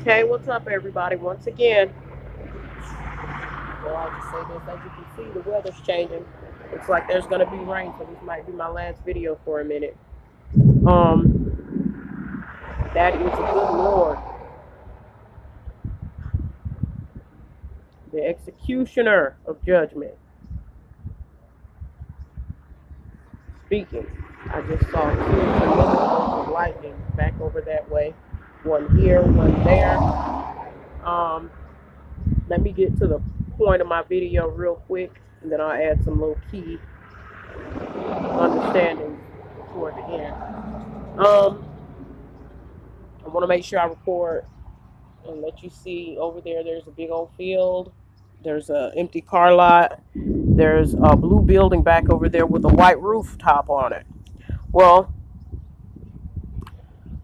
Hey, what's up, everybody? Once again, well, I'll just say this: as you can see, the weather's changing. Looks like there's gonna be rain, so this might be my last video for a minute. That is a good Lord, the executioner of judgment, speaking. I just saw two tremendous bolts of lightning back over that way. One here, one there. Um, Let me get to the point of my video real quick, and then I'll add some little key understanding toward the end. I want to make sure I record and let you see over there. There's a big old field. There's an empty car lot. There's a blue building back over there with a white rooftop on it. Well,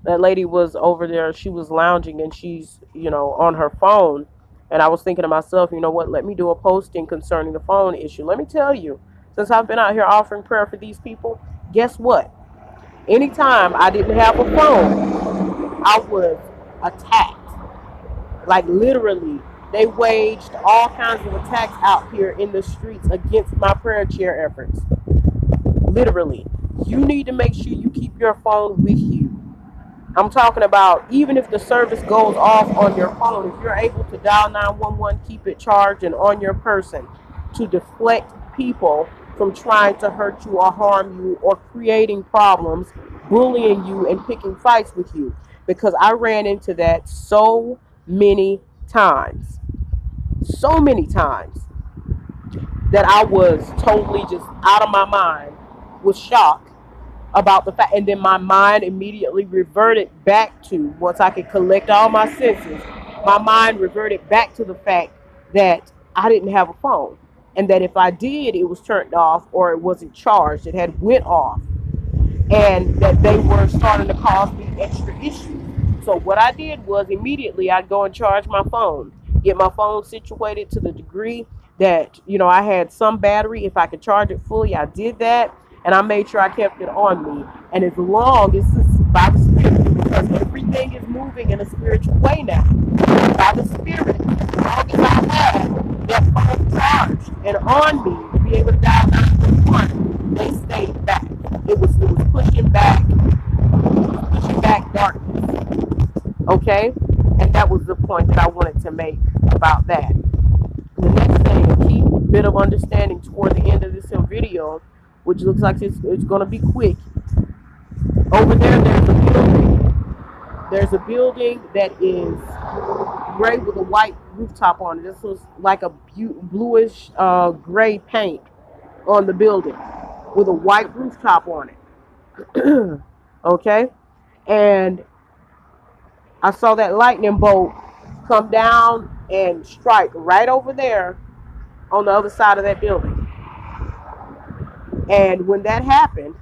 that lady was over there. She was lounging and she's, on her phone. And I was thinking to myself, you know what? Let me do a posting concerning the phone issue. Let me tell you, since I've been out here offering prayer for these people, guess what? Anytime I didn't have a phone, I was attacked. Like literally, they waged all kinds of attacks out here in the streets against my prayer chair efforts. Literally, you need to make sure you keep your phone with you. I'm talking about even if the service goes off on your phone, if you're able to dial 911, keep it charged and on your person to deflect people from trying to hurt you or harm you or creating problems, bullying you and picking fights with you. Because I ran into that so many times. So many times that I was totally just out of my mind with shock about the fact, and then my mind immediately reverted back to, once I could collect all my senses, my mind reverted back to the fact that I didn't have a phone, and that if I did, it was turned off or it wasn't charged, it had went off, and that they were starting to cause me extra issues. So what I did was immediately I'd go and charge my phone, get my phone situated to the degree that, I had some battery. If I could charge it fully, I did that. And I made sure I kept it on me. And as long as it's by the Spirit, because everything is moving in a spiritual way now, by the Spirit, as long as I had that phone charged and on me to be able to dial 911, they stayed back. It was pushing back darkness. Okay? And that was the point that I wanted to make about that. The next thing, a key bit of understanding toward the end of this video, which looks like it's going to be quick. Over there, there's a building. There's a building that is gray with a white rooftop on it. This was like a bluish gray paint on the building with a white rooftop on it. Okay? And I saw that lightning bolt come down and strike right over there on the other side of that building. And when that happened,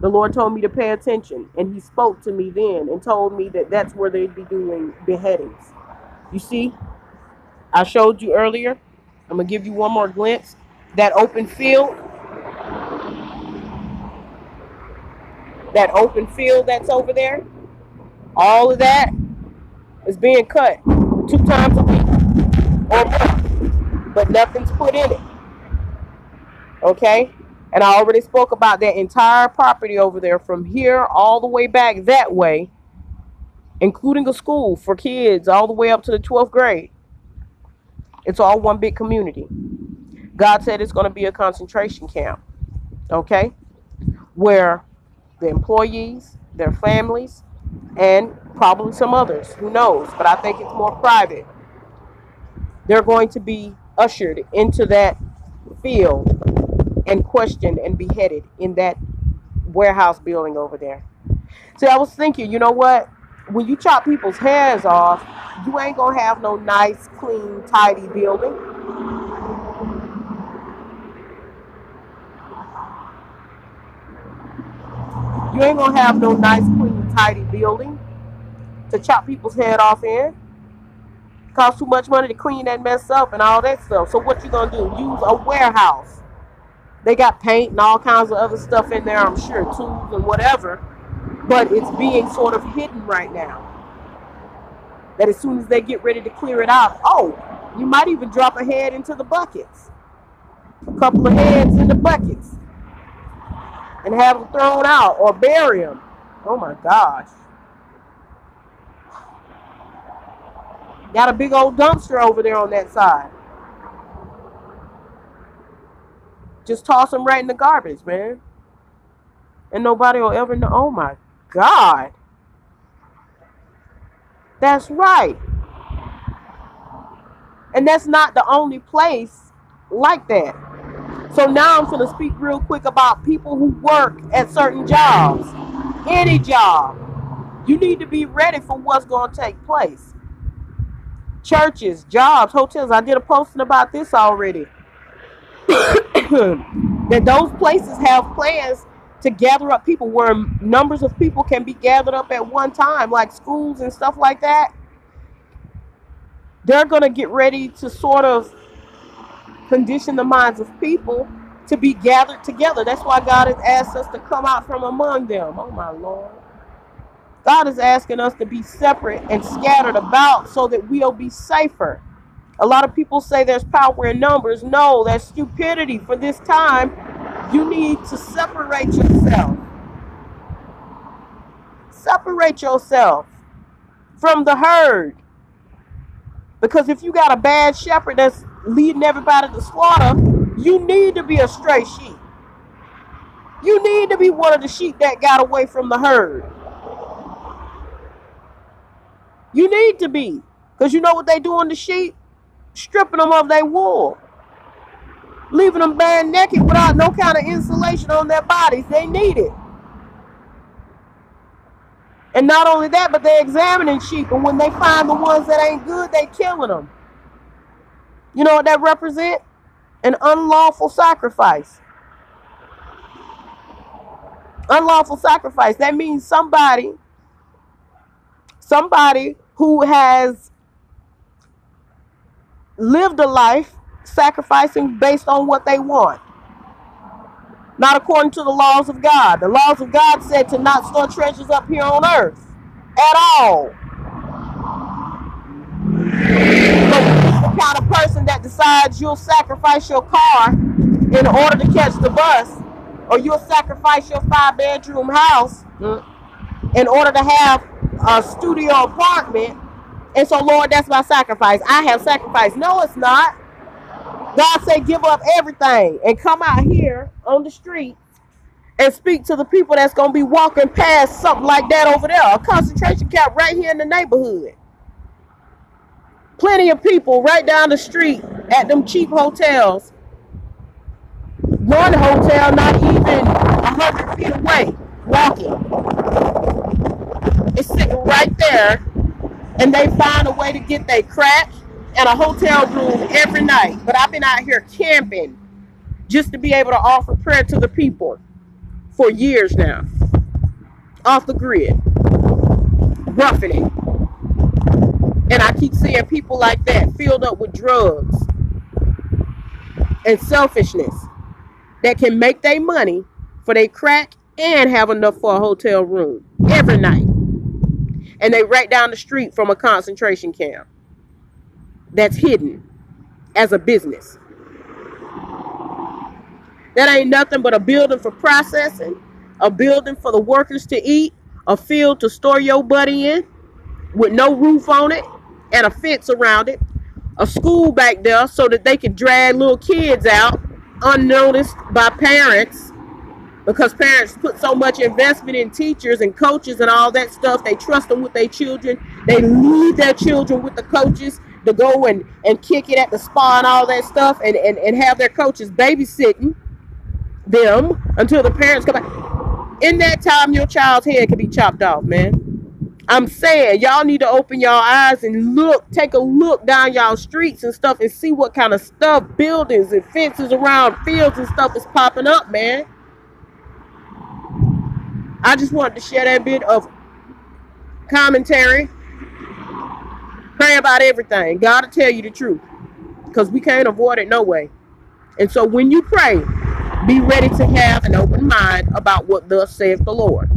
the Lord told me to pay attention. And he spoke to me then and told me that that's where they'd be doing beheadings. You see, I showed you earlier. I'm going to give you one more glimpse. That open field that's over there, all of that is being cut 2 times a week or more. But nothing's put in it. Okay? And I already spoke about that entire property over there from here all the way back that way, including a school for kids all the way up to the 12th grade. It's all one big community. God said it's going to be a concentration camp, okay, where the employees, their families, and probably some others, who knows, but I think it's more private, they're going to be ushered into that field and questioned and beheaded in that warehouse building over there. See, I was thinking, you know what? When you chop people's heads off, you ain't gonna have no nice, clean, tidy building. You ain't gonna have no nice, clean, tidy building to chop people's head off in. Costs too much money to clean that mess up and all that stuff. So what you gonna do? Use a warehouse. They got paint and all kinds of other stuff in there, I'm sure, tools and whatever. But it's being sort of hidden right now. that as soon as they get ready to clear it out, oh, you might even drop a head into the buckets. A couple of heads in the buckets. And have them thrown out or bury them. Oh my gosh. Got a big old dumpster over there on that side. Just toss them right in the garbage, man. And nobody will ever know. Oh my God. That's right. And that's not the only place like that. So now I'm going to speak real quick about people who work at certain jobs. Any job. You need to be ready for what's going to take place. Churches, jobs, hotels. I did a posting about this already. That those places have plans to gather up people where numbers of people can be gathered up at one time, like schools and stuff like that. They're going to get ready to sort of condition the minds of people to be gathered together. That's why God has asked us to come out from among them. Oh my Lord. God is asking us to be separate and scattered about so that we'll be safer. A lot of people say there's power in numbers. No, that's stupidity. For this time, you need to separate yourself. Separate yourself from the herd. Because if you got a bad shepherd that's leading everybody to slaughter, you need to be a stray sheep. You need to be one of the sheep that got away from the herd. You need to be. Because you know what they doing to sheep? Stripping them of their wool. Leaving them bare naked without no kind of insulation on their bodies. They need it. And not only that, but they're examining sheep. And when they find the ones that ain't good, they killing them. You know what that represents? An unlawful sacrifice. Unlawful sacrifice. That means somebody who has lived a life sacrificing based on what they want. Not according to the laws of God. The laws of God said to not store treasures up here on earth at all. So you're the kind of person that decides you'll sacrifice your car in order to catch the bus, or you'll sacrifice your 5-bedroom house in order to have a studio apartment. And so, Lord, that's my sacrifice. I have sacrificed. No, it's not. God said give up everything and come out here on the street and speak to the people that's going to be walking past something like that over there. A concentration camp right here in the neighborhood. Plenty of people right down the street at them cheap hotels. One hotel not even 100 feet away, walking. It's sitting right there, and they find a way to get their crack and a hotel room every night. But I've been out here camping just to be able to offer prayer to the people for years now. Off the grid. Roughing it. And I keep seeing people like that filled up with drugs and selfishness that can make their money for their crack and have enough for a hotel room every night. And they right down the street from a concentration camp that's hidden as a business. That ain't nothing but a building for processing, a building for the workers to eat, a field to store your buddy in with no roof on it and a fence around it, a school back there so that they can drag little kids out unnoticed by parents, because parents put so much investment in teachers and coaches and all that stuff. They trust them with their children. They leave their children with the coaches to go and kick it at the spa and all that stuff, and have their coaches babysitting them until the parents come back. In that time, your child's head can be chopped off, man. I'm saying y'all need to open y'all eyes and look, take a look down y'all streets and stuff and see what kind of stuff, buildings and fences around fields and stuff is popping up, man. I just wanted to share that bit of commentary. Pray about everything. God will tell you the truth, because we can't avoid it no way. And so when you pray, be ready to have an open mind about what thus saith the Lord.